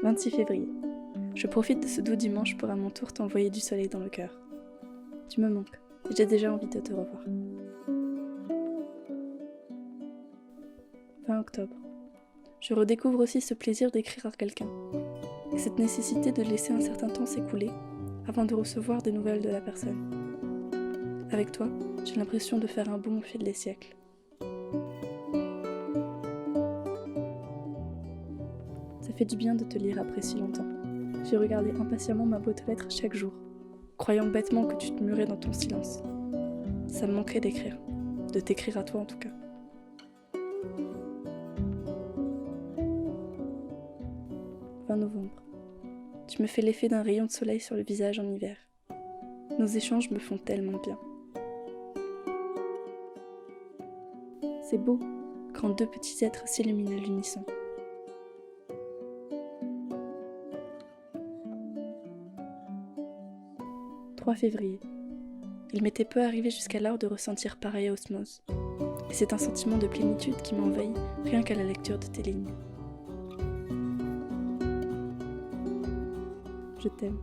26 février. Je profite de ce doux dimanche pour à mon tour t'envoyer du soleil dans le cœur. Tu me manques, et j'ai déjà envie de te revoir. 20 octobre. Je redécouvre aussi ce plaisir d'écrire à quelqu'un, et cette nécessité de laisser un certain temps s'écouler avant de recevoir des nouvelles de la personne. Avec toi, j'ai l'impression de faire un bond au fil des siècles. Ça fait du bien de te lire après si longtemps. J'ai regardé impatiemment ma boîte aux lettres chaque jour, croyant bêtement que tu te murais dans ton silence. Ça me manquait d'écrire, de t'écrire à toi en tout cas. 20 novembre. Tu me fais l'effet d'un rayon de soleil sur le visage en hiver. Nos échanges me font tellement bien. C'est beau quand deux petits êtres s'illuminent à l'unisson. 3 février. Il m'était peu arrivé jusqu'alors de ressentir pareille osmose. Et c'est un sentiment de plénitude qui m'envahit rien qu'à la lecture de tes lignes. Je t'aime,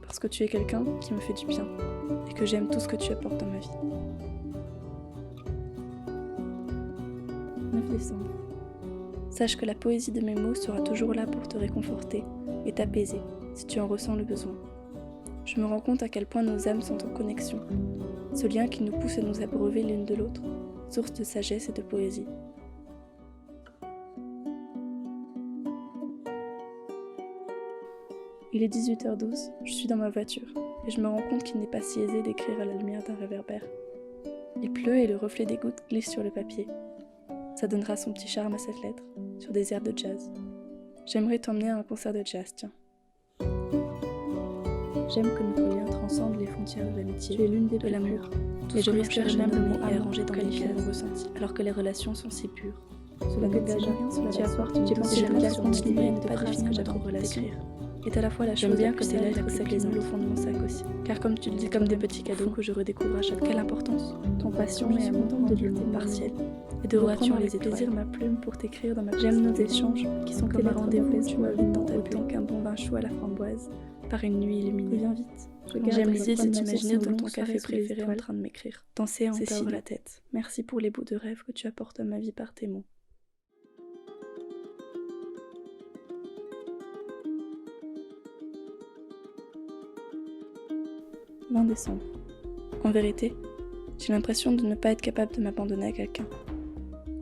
parce que tu es quelqu'un qui me fait du bien, et que j'aime tout ce que tu apportes dans ma vie. 9 décembre. Sache que la poésie de mes mots sera toujours là pour te réconforter et t'apaiser, si tu en ressens le besoin. Je me rends compte à quel point nos âmes sont en connexion, ce lien qui nous pousse à nous abreuver l'une de l'autre, source de sagesse et de poésie. Il est 18h12, je suis dans ma voiture, et je me rends compte qu'il n'est pas si aisé d'écrire à la lumière d'un réverbère. Il pleut et le reflet des gouttes glisse sur le papier. Ça donnera son petit charme à cette lettre, sur des airs de jazz. J'aimerais t'emmener à un concert de jazz, tiens. J'aime que notre lien transcende les frontières de l'amitié, tu es l'une des de l'amour, et je m'espère humblement et arrangé dans les cases ressenties, alors que les relations sont si pures. Cela n'engage rien, tu apportes une dimension continuée de pas définir de notre relation, est à la fois la chose bien que tes lettres s'apaisent au fond de mon sac aussi, car comme tu le dis, comme des petits cadeaux que je redécouvre à chaque quelle importance, ton passion est abondante de l'unité partielle, et de reprendre avec plaisir ma plume pour t'écrire dans ma J'aime nos échanges, qui sont comme un rendez-vous, tu m'invites dans ta bulle qu'un bon vin chaud à la framboise, par une nuit illuminée. Viens vite. J'aime l'idée de t'imaginer dans ton café préféré en train de m'écrire. Danser en t'ouvre la tête. Merci pour les bouts de rêve que tu apportes à ma vie par tes mots. « 20 décembre. En vérité, j'ai l'impression de ne pas être capable de m'abandonner à quelqu'un.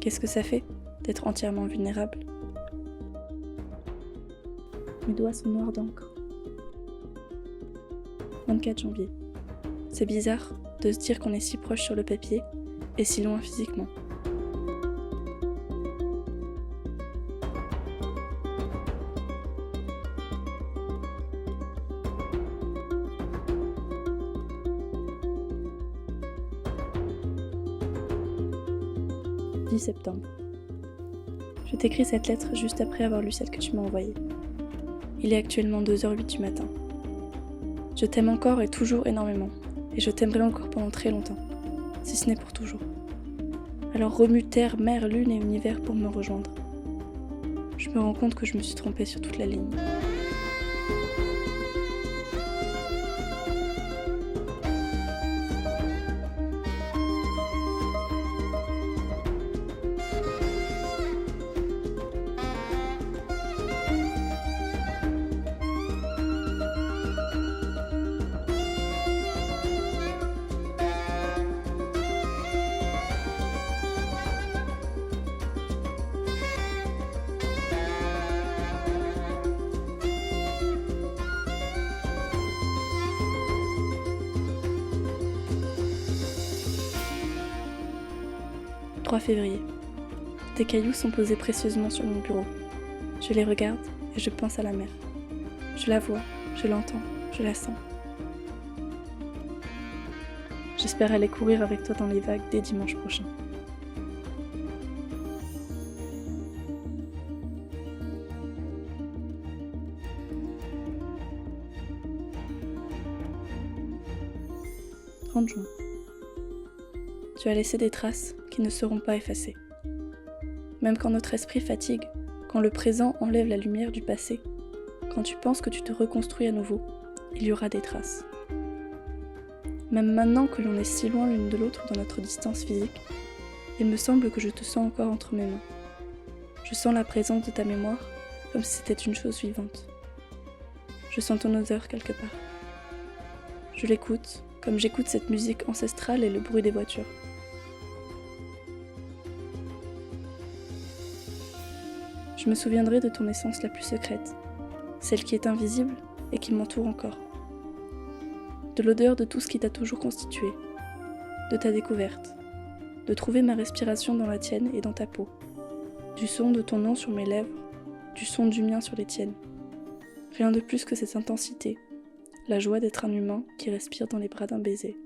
Qu'est-ce que ça fait d'être entièrement vulnérable? Mes doigts sont noirs d'encre. 24 janvier. C'est bizarre de se dire qu'on est si proche sur le papier et si loin physiquement. « 10 septembre. Je t'écris cette lettre juste après avoir lu celle que tu m'as envoyée. Il est actuellement 2h08 du matin. Je t'aime encore et toujours énormément, et je t'aimerai encore pendant très longtemps, si ce n'est pour toujours. Alors remue terre, mer, lune et univers pour me rejoindre. Je me rends compte que je me suis trompée sur toute la ligne. « 3 février. Tes cailloux sont posés précieusement sur mon bureau. Je les regarde et je pense à la mer. Je la vois, je l'entends, je la sens. J'espère aller courir avec toi dans les vagues dès dimanche prochain. » « 30 juin. Tu as laissé des traces qui ne seront pas effacées. Même quand notre esprit fatigue, quand le présent enlève la lumière du passé, Quand tu penses que tu te reconstruis à nouveau, il y aura des traces. Même maintenant que l'on est si loin l'une de l'autre dans notre distance physique, il me semble que je te sens encore entre mes mains. Je sens la présence de ta mémoire comme si c'était une chose vivante. Je sens ton odeur quelque part. Je l'écoute comme j'écoute cette musique ancestrale et le bruit des voitures. Je me souviendrai de ton essence la plus secrète, celle qui est invisible et qui m'entoure encore. De l'odeur de tout ce qui t'a toujours constitué, de ta découverte, de trouver ma respiration dans la tienne et dans ta peau, du son de ton nom sur mes lèvres, du son du mien sur les tiennes. Rien de plus que cette intensité, la joie d'être un humain qui respire dans les bras d'un baiser.